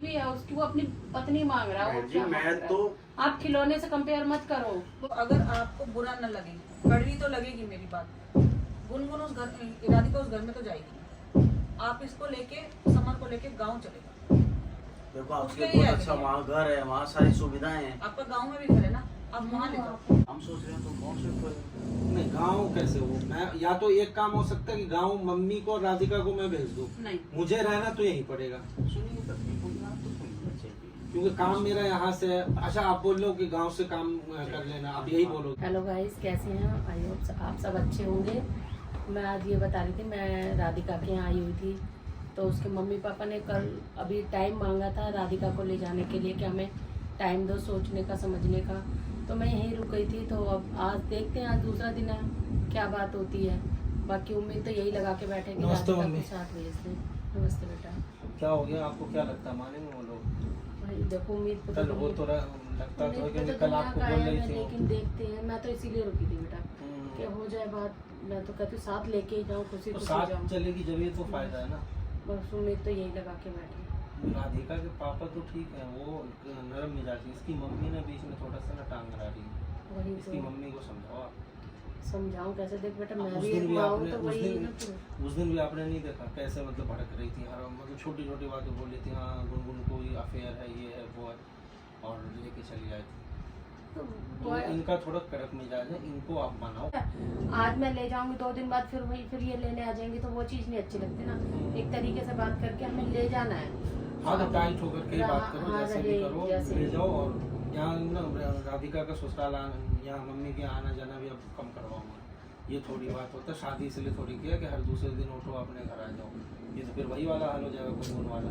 भी है उसकी, वो अपनी पत्नी मांग रहा है। जी मैं तो आप खिलौने से कंपेयर मत करो। तो अगर आपको बुरा न लगे, कड़वी तो लगेगी मेरी बात, गुनगुन उस घर, राधिका उस घर में तो जाएगी। आप इसको लेके, समर को लेके गांव चले जाओ। देखो आपके बहुत अच्छा वहाँ घर है, वहाँ सारी सुविधाएं हैं। आपका गांव में भी घर है ना, आप वहाँ ले जाओ। हम सोच रहे हैं तो गाँव से नहीं गाँव कैसे हो, मैं या तो एक काम हो सकता है कि गाँव मम्मी को और राधिका को मैं भेज दूँ, नहीं, मुझे रहना तो यहीं पड़ेगा सुनिए तभी कोई बात तो सुननी चाहिए। क्योंकि काम मेरा यहाँ से है। अच्छा आप बोल लो कि गांव से काम कर लेना, आप यही बोलो। हेलो गाइस, कैसे हैं? आई होप आप सब अच्छे होंगे। मैं आज ये बता रही थी, मैं राधिका के यहाँ आई हुई थी, तो उसके मम्मी पापा ने कल अभी टाइम मांगा था राधिका को ले जाने के लिए कि हमें टाइम दो सोचने का, समझने का। तो मैं यहीं रुक गई थी। तो अब आज देखते हैं, आज दूसरा दिन है, क्या बात होती है। बाकी उम्मीद तो यही लगा के बैठे कि नमस्ते राधिका मम्मी। को साथ भेज दें। नमस्ते बेटा। क्या हो गया, आपको क्या लगता है मानेंगे वो लोग? भाई देखो, उम्मीद पे कल वो तो लगता तो है कि कल आपको बोल रही थी, लेकिन देखते हैं। मैं तो इसीलिए रुकी थी बेटा कि हो जाए बात। मैं तो कहती हूँ साथ लेके ही जाऊँ, खुशी तो खुशी साथ जाऊँ। चलेगी जब ये तो फायदा है ना। बस उम्मीद तो यही लगा के बैठी। राधिका के पापा तो ठीक है, वो नरम मिजाजी, इसकी मम्मी ने बीच में थोड़ा सा ना टांग अड़ा रही है। वही इसकी तो मम्मी को समझाओ आप। समझाऊं कैसे? देख बेटा, मैं उस भी दिन एक भी माँ हूँ, आपने तो उस वही दिन ना फिर। उस दिन भी आपने नहीं देखा कैसे मतलब भड़क रही थी, हर मतलब छोटी छोटी बातें बोल रही थी। हाँ गुनगुन को ये अफेयर है, ये है वो है, और लेके चली आई थी। तो इनका थोड़ा कड़क मिजाज है, इनको आप मनाओ। आज मैं ले जाऊंगी, 2 दिन बाद फिर ये लेने आ जाएंगी, तो वो चीज़ नहीं अच्छी लगती ना। एक तरीके से बात करके हमें ले जाना है। हाँ तो टाइट होकर के बात करो, हाँ, जैसे भी करो, जैसे ले जाओ। और यहाँ ना राधिका का ससुराल यहाँ मम्मी के आना जाना भी अब कम करवाऊंगा। ये थोड़ी बात होता है, शादी इसलिए थोड़ी किया कि हर दूसरे दिन उठो अपने घर आ जाओ। ये तो फिर वही वाला हाल हो जाएगा, गुनगुन वाला।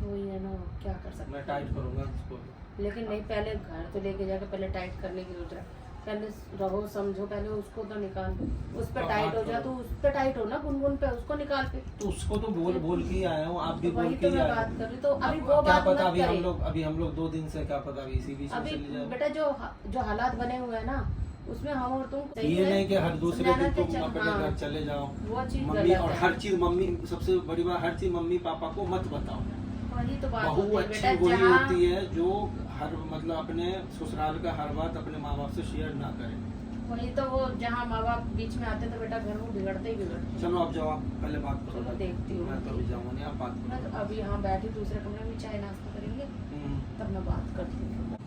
वही है ना, क्या कर सकते मैं टाइट करूँगा इसको। लेकिन नहीं, पहले घर तो लेके जाके पहले टाइट करने की सोच रहा है। पहले रहो, समझो, पहले उसको तो निकाल। उस पे टाइट हो जाए तो उस पे टाइट हो ना, गुनगुन पे उसको निकाल के। तो उसको तो बोल के ही आया हूँ, आप भी तो बोल वही के तो ही मैं आए बात हो। कर रही, तो अभी वो क्या बात पता, मत करे। अभी हम लोग 2 दिन से, क्या पता अभी इसी बीच में अभी चली जाए। बेटा जो हालात बने हुए हैं ना, उसमें हम और तुम ये नहीं कि हर दूसरे समझाना दिन कि तुम अपने हाँ, घर चले जाओ। वो चीज मम्मी गलत और है। हर चीज मम्मी, सबसे बड़ी बात, हर चीज मम्मी पापा को मत बताओ। वही तो बात बहू होती है अच्छी बेटा, वही जहाँ होती है जो हर मतलब अपने ससुराल का हर बात अपने माँ बाप से शेयर ना करे। वही तो वो जहाँ माँ बाप बीच में आते तो बेटा घर में बिगड़ते ही बिगड़ते। चलो अब जाओ, आप पहले बात करो। चलो देखती हूँ। मैं तो अभी जाऊँगा नहीं, आप बात मैं करो। तो अभी यहाँ बैठी दूसरे कमरे में चाय नाश्ता करेंगे, तब मैं बात करती हूँ।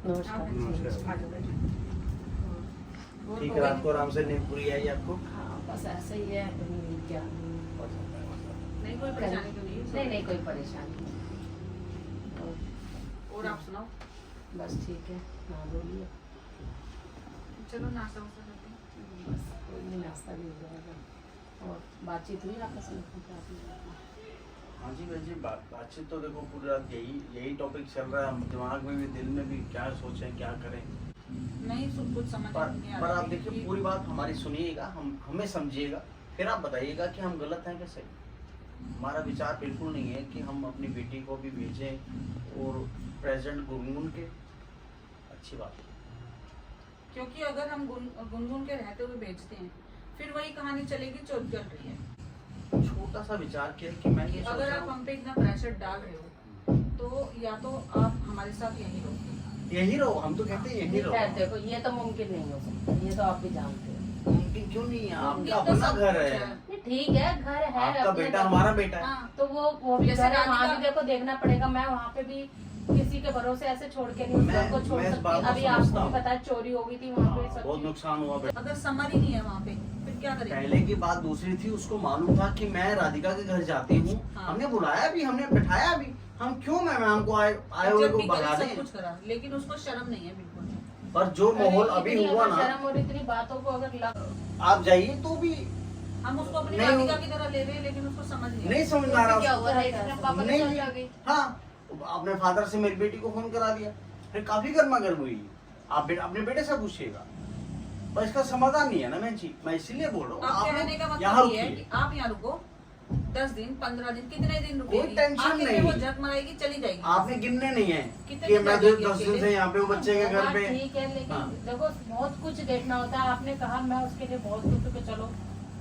नमस्कार। ठीक है, रात को आराम से नींद पूरी आई आपको? हाँ बस ऐसे ही है, क्या नहीं कोई परेशानी तो नहीं है? नहीं कोई परेशानी नहीं। और आप सुनाओ। बस ठीक है। हाँ बोलिए। चलो नाश्ता वास्ता करते हैं। बस कोई नहीं, नाश्ता भी हो जाएगा। और बातचीत हुई आपस में? हाँ जी भाई जी, बातचीत तो देखो पूरी रात यही टॉपिक चल रहा है दिमाग में भी, दिल में भी, क्या सोचें क्या करें। नहीं कुछ समझ नहीं आ पर रहा आप देखिए कि- पूरी बात हमारी सुनिएगा, हमें समझिएगा, फिर आप बताइएगा कि हम गलत हैं कि सही। हमारा विचार बिल्कुल नहीं है कि हम अपनी बेटी को भी भेजें और प्रेजेंट गुनगुन के, अच्छी बात है। क्योंकि अगर हम गुनगुन के रहते हुए बेचते हैं, फिर वही कहानी चलेगी जो चल रही है। छोटा सा विचार किया कि मैं ये सोच अगर रहा आप हूँ, हम पे इतना प्रेशर डाल रहे हो, तो या तो आप हमारे साथ यहीं रहो। यही रहो, हम तो कहते हैं यही रहो। खैर देखो, ये तो मुमकिन नहीं हो सकता, ये तो आप भी जानते हो। मुमकिन क्यों नहीं है, मुमकिन आपका तो अपना सब घर कुछ है, नहीं, ठीक है, घर है, आपका अपने बेटा घर- हमारा बेटा है। हाँ, तो वो भी जैसे घर है, वहाँ राधिका- भी देखो देखना पड़ेगा। मैं वहाँ पे भी किसी के भरोसे ऐसे छोड़ के नहीं उस घर को छोड़ मैं इस सकती। बात को अभी समझता आपको हूँ। भी पता है, चोरी हो गई थी वहाँ पे, सब बहुत चीज़। नुकसान हुआ बेटा। अगर समर ही नहीं है वहाँ पे, फिर क्या करेंगे? पहले की बात दूसरी थी, उसको मालूम था कि मैं राधिका के घर जाती हूँ। हाँ। हमने बुलाया भी, हमने बिठाया भी। हम क्यों मैम को आए हुए जब को भी भगा करी, दें? सब कुछ करा, लेकिन उसको शर्म नहीं है बिल्कुल भी। पर जो माहौल अरे अभी इतनी हुआ अगर ना, शर्म और इतनी बातों को अगर लग आप जाइए तो भी हम उसको अपनी नहीं, राधिका की तरह ले रहे हैं, लेकिन उसको समझ नहीं आ नहीं रहा। समझ में आ रहा क्या उसको। हुआ था, इसमें पापा ने नहीं, चर्चा की। हाँ, अपने फादर से मेरी बेटी को फोन करा दिया, फिर काफी गर्मा गर्म हुई। आप अपने बेटे से पूछिएगा, पर इसका समाधान नहीं है ना। मैं इसीलिए बोल रहा हूँ, आप कहने का आप यहाँ मतलब ये है रुकिए। कि आप यहाँ रुको 10 दिन 15 दिन, कितने दिन कोई रुकेगी? टेंशन आखिर में नहीं। वो झक मराएगी, चली जाएगी। आपने गिनने नहीं है कितने कि मैं दिन 10 दिन से यहाँ पे हूँ बच्चे के घर बात पे। ठीक है, लेकिन हाँ। देखो बहुत कुछ देखना होता है। आपने कहा, मैं उसके लिए बहुत खुश हूँ कि चलो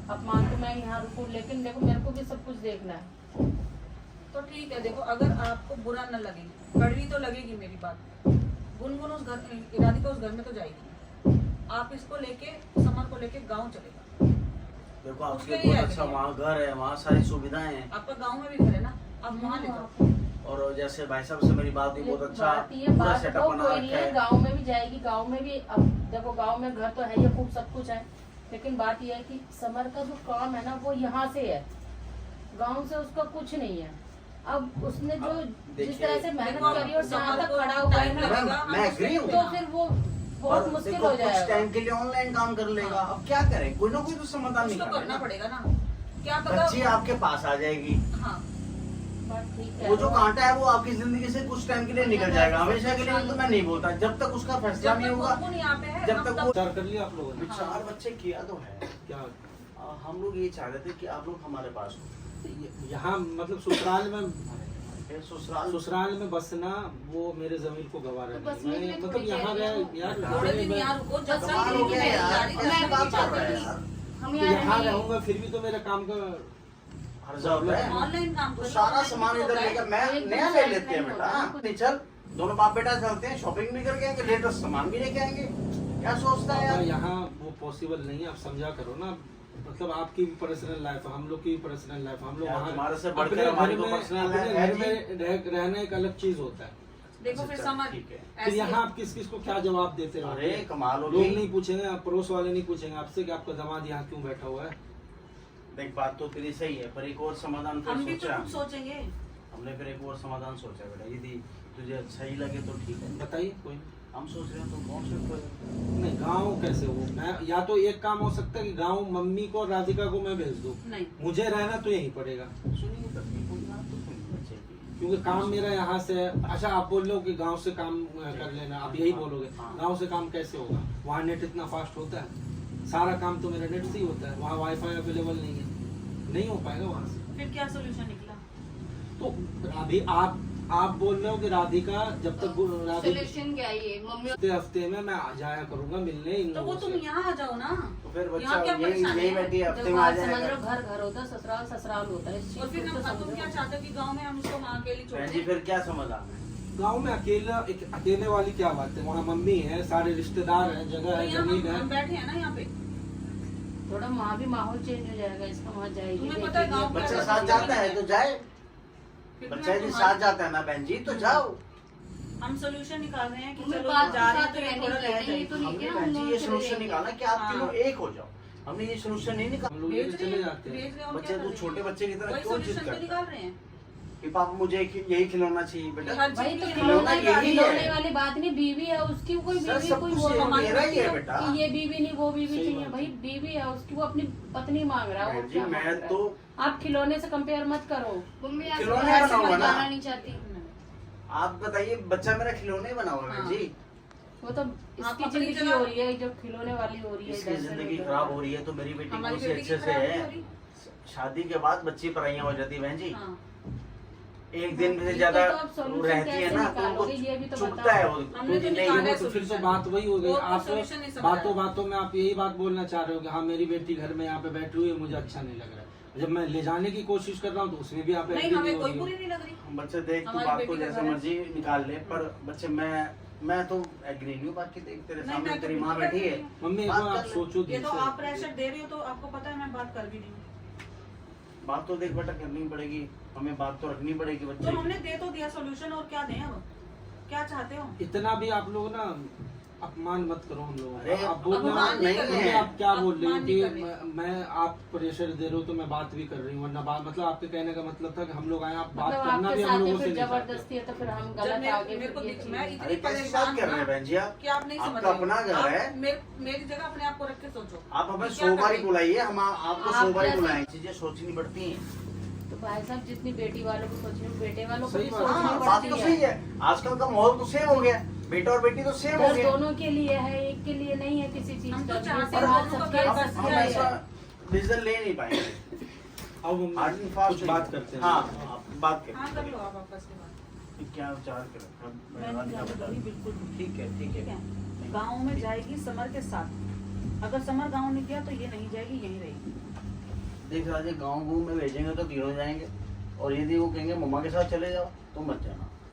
अब मान तो मैं यहाँ रुकूँ, लेकिन देखो मेरे को भी सब कुछ देखना है। तो ठीक है, देखो अगर आपको बुरा न लगे, कड़वी तो लगेगी मेरी बात, गुनगुन उस घर, राधिका उस घर में तो जाएगी। आप इसको लेके, समर को लेके गांव चलेगा। देखो उसके आपके लिए बहुत है अच्छा भैया। वहाँ घर है, वहाँ सारी सुविधाएं हैं। आपका गांव में भी घर है ना, आप वहाँ ले जाओ। और जैसे भाई साहब से मेरी बात हुई, बहुत अच्छा बात ये पूरा बात सेटअप तो बना कोई नहीं रखा है, है। गांव में भी जाएगी, गांव में भी। अब देखो गांव में घर तो है ही, खूब सब कुछ है, लेकिन बात यह है कि समर का जो काम है ना वो यहाँ से है, गांव से उसका कुछ नहीं है। अब उसने जो अब जिस देखिए, तरह से मेहनत देखो, करी और जहाँ समर तक को खड़ा हुआ है टाइम ना, लगेगा, मैं हम agree हूँ। उसको तो फिर वो बहुत और मुश्किल देखो हो कुछ जाएगा। टाइम के लिए ऑनलाइन काम कर लेगा। अब क्या करें, कोई ना कोई तो समाधान उसको करना निकालेगा। पड़ेगा ना, क्या पता। बच्ची आपके पास आ जाएगी, हाँ, बात ठीक है। वो जो कांटा है वो आपकी जिंदगी से कुछ टाइम के लिए निकल जाएगा, हमेशा के लिए तो मैं नहीं बोलता। जब तक उसका फैसला जब नहीं तक होगा, गुनगुन यहाँ पे है, जब हम तक तब वो विचार कर लिया आप लोगों ने? विचार बच्चे किया तो है। क्या हम लोग ये चाह रहे थे कि आप लोग हमारे पास हो। यहाँ मतलब ससुराल में, फिर ससुराल ससुराल में बसना वो मेरे जमीन को गवारा तो नहीं। बसने के लिए मैं मतलब थोड़ी यहाँ कह रही रह यार, थोड़े दिन मैं- यहाँ रुको, जब कमाल हो गया यार, कैसी बात कर रहे हैं यार। हम यहाँ यहाँ रहूंगा फिर भी तो मेरे काम का हर्जा होता है। ऑनलाइन काम तो करो, सारा ऑनलाइन सामान भी इधर होता है। लेकर मैं एकदम नया से ले लेते हैं ऑनलाइन बेटा। होता है। नहीं चल, दोनों बाप बेटा चलते हैं, शॉपिंग भी करके आएंगे, लेटेस्ट सामान भी लेके आएंगे। क्या सोचता है पर यार? यहाँ वो पॉसिबल नहीं है। आप समझा करो ना, मतलब आपकी भी पर्सनल लाइफ है, हम लोग की भी पर्सनल लाइफ है। हम लोग यार, वहाँ तुम्हारे से अपने बढ़कर घर हमारी में, तो personal अपने life है घर जी। में रहना एक अलग चीज होता है। देखो फिर अच्छा, समझ, ठीक है। फिर यहाँ आप किस किस को क्या जवाब देते रहो? अरे कमाल हो लोग गई। नहीं पूछेंगे, आप पड़ोस वाले नहीं पूछेंगे आपसे कि आपका दामाद यहाँ क्यों बैठा हुआ है। देख बात तो तेरी सही है, पर एक और समाधान फिर हम भी तो सोचा। कुछ सोचेंगे। हमने फिर एक और समाधान सोचा बेटा, यदि तुझे सही लगे तो ठीक है। बताइए कोई हम सोच रहे हैं तो कौन से नहीं। गाँव कैसे हो? मैं या तो एक काम हो सकता है कि गाँव मम्मी को और राधिका को मैं भेज दूँ, नहीं, मुझे रहना तो यहीं पड़ेगा सुनिए करनी कोई बात तो सुनिए बच्चे की। क्योंकि काम मेरा यहाँ से है। अच्छा आप बोल रहे हो कि गांव से काम कर लेना, आप यही बोलोगे। हाँ। गांव से काम कैसे होगा? वहाँ नेट इतना फास्ट होता है, सारा काम तो मेरा नेट से ही होता है। वहाँ वाईफाई अवेलेबल नहीं है, नहीं हो पाएगा वहाँ से। फिर क्या सोल्यूशन निकला? तो अभी आप बोल रहे हो कि राधिका जब तक राधिका सोल्यूशन क्या है ये मम्मी? हफ्ते में मैं आ जाया करूंगा मिलने इन तो वो लोगों तुम से। यहाँ आ जाओ ना। तो फिर बच्चा यहाँ क्या यही परेशानी यही है? बैठी हफ्ते जब में आ आप समझ जाएगा। लो घर घर होता है, ससुराल ससुराल होता है, इस चीज और फिर को तो तुम क्या समझो। चाहते हो कि गांव में हम उसको वहाँ अकेली छोड़ बहन जी दें? फिर क्या समाधान है? गाँव में अकेले वाली क्या बात है? वहाँ मम्मी है, सारे रिश्तेदार हैं, जगह तो है, यहाँ जमीन हम है। बैठे हैं ना यहाँ पे। थोड़ा वहाँ भी माहौल चेंज हो जाएगा, इसका वहाँ जाएगी तुम्हें पता है देखेगी। गाँव बच्चा का साथ जाता है तो जाए, फिर बच्चा यदि तुम्हारी- साथ जाता है ना बहन जी तो जाओ। हम सोल्यूशन निकाल रहे हैं कि मम्मी चलो बात जा रहे हैं साथ तो ये रहने थोड़ा की रह है, ये जाएगी। तो नहीं हमने क्या बहन हम जी लोग ये चले सोल्यूशन जाएंगे। निकाला कि आप हाँ। तीनों एक हो जाओ। हमने ये सोल्यूशन नहीं निकाला। हम लोग भेज इधर रहे चले हैं, जाते हैं। भेज रहे हैं, और बच्चे क्या तू करेंगे? छोटे बच्चे की तरह वही क्यों जिद सोल्यूशन तो करता निकाल है रहे हैं कि पापा मुझे यही खिलौना चाहिए बेटा? हर भाई चीज तो के लिए खिलौना खिलौने यही है। खिलौने वाली बात नहीं, बीवी है उसकी, कोई सर, बीवी सब कोई कुछ वो ये मांग मेरा ही है रही बेटा। कि ये बीवी नहीं वो बीवी सही चाहिए। बात भाई है। बीवी है उसकी, वो अपनी पत्नी मांग रहा है, बहन वो जी क्या मांग मैं रहा है। तो आप खिलौने से कंपेयर मत करो। मम्मी आप खिलौने ऐसे बनाऊंगा मत ना। जाना नहीं चाहती। आप बताइए, बच्चा मेरा खिलौने बना हुआ है हाँ। जी। वो तो आप इसकी अपनी जिंदगी जगह- हो रही है जो खिलौने वाली हो रही है। इसकी इधर से जिंदगी उधर। खराब हो रही है तो मेरी बेटी को हमारी उसे बेटी की अच्छे से खराब नहीं है। हो रही। शादी के बाद बच्ची पराइयां हो जाती है बहन जी। हाँ। एक दिन से ये ज्यादा तो आप solution रहती है कैसे ना तो उनको निकालोगे, ये भी तो चुभता बताओ। है वो। हमने तो नहीं, निकाला है तो फिर तो solution। बात वही हो गई। वो आप solution नहीं समझ बातों आया। बातों में आप यही बात बोलना चाह रहे हो कि हाँ मेरी बेटी घर में यहाँ पे बैठी हुई है, मुझे अच्छा नहीं लग रहा है। जब मैं ले जाने की कोशिश कर रहा हूँ तो उसमें भी आप नहीं, agree हमें हो कोई रही हो। बुरी नहीं लग रही। हम बच्चे देख तू हमारी बात बेटी को का जैसे घर है। मर्जी निकाल ले, पर बच्चे मैं तो एग्री नहीं हूँ। बाकी देख तेरे नहीं, सामने मैं तो तेरी माँ बिल्कुल बैठी है। agree मम्मी एक बात बार आप कर ले। सोचो ये दिल तो से। आप प्रेशर दे रही हो तो आपको पता है मैं बात कर भी नहीं हूँ। बात तो देख बेटा करनी पड़ेगी, हमें बात तो रखनी पड़ेगी तो बच्चे हमने दे तो दिया सोल्यूशन, और क्या दें अब? क्या चाहते हो? इतना भी आप लोग ना अपमान मत करो हम लोगों अरे, का। आप बोल रहे अपमान हो नहीं कर मम्मी, रहे हैं। आप क्या बोल रहे हो अपमान कि नहीं कर रहे। मैं आप प्रेशर दे रहे हो तो मैं बात भी कर रही हूँ, वरना बात मतलब आपके कहने का मतलब था कि हम लोग आए, आप बात मतलब करना आपके भी हम साथ लोगों ही से फिर नहीं चाहते। जबरदस्ती है तो फिर हम जब गलत मेरे आगे मेरे को फिर ये दिख- मैं चीज़। इतनी अरे कैसी परेशान बात कर रहे हैं हूँ बहन जी आप? कि आप नहीं समझ आपका रहे। अपना घर आप है। मेरी जगह अपने आप को रख के सोचो। आप हमें क्या 100 बार ही करें? बुलाइए, हम आपको आप 100 बार ही जैसे- बुलाएंगे। चीजें सोचनी पड़ती हैं। तो भाई साहब जितनी बेटी वालों को सोचनी बेटे वालों को सही भी बात। सोचनी हाँ, बात पड़ती तो सही है। आजकल का माहौल तो सेम हो गया, बेटा और बेटी तो सेम हो घर गया। दोनों के लिए है, एक के लिए नहीं है किसी चीज हम का। तो चाहते और हैं हाथ दोनों का सबके घर बस बस हम क्या ऐसा है। डिसीजन ले नहीं पाएंगे। अब हम हार्ड एंड फास्ट कुछ बात करते हैं। हाँ, आप बात करते हाँ, कर हैं। लो आप आपस में बात। क्या विचार कर रखा है? मैं नहीं राधिका जाने बता दूंगी रही। बिल्कुल भी। ठीक है ठीक ठीक है। है, गाँव में जाएगी समर के साथ। अगर समर गाँव नहीं गया तो ये नहीं जाएगी, यहीं रहेगी। देख राजे, गाँव में भेजेंगे तो तीनों जाएंगे। और यदि वो कहेंगे मम्मा के साथ चले जाओ तो मत जाना।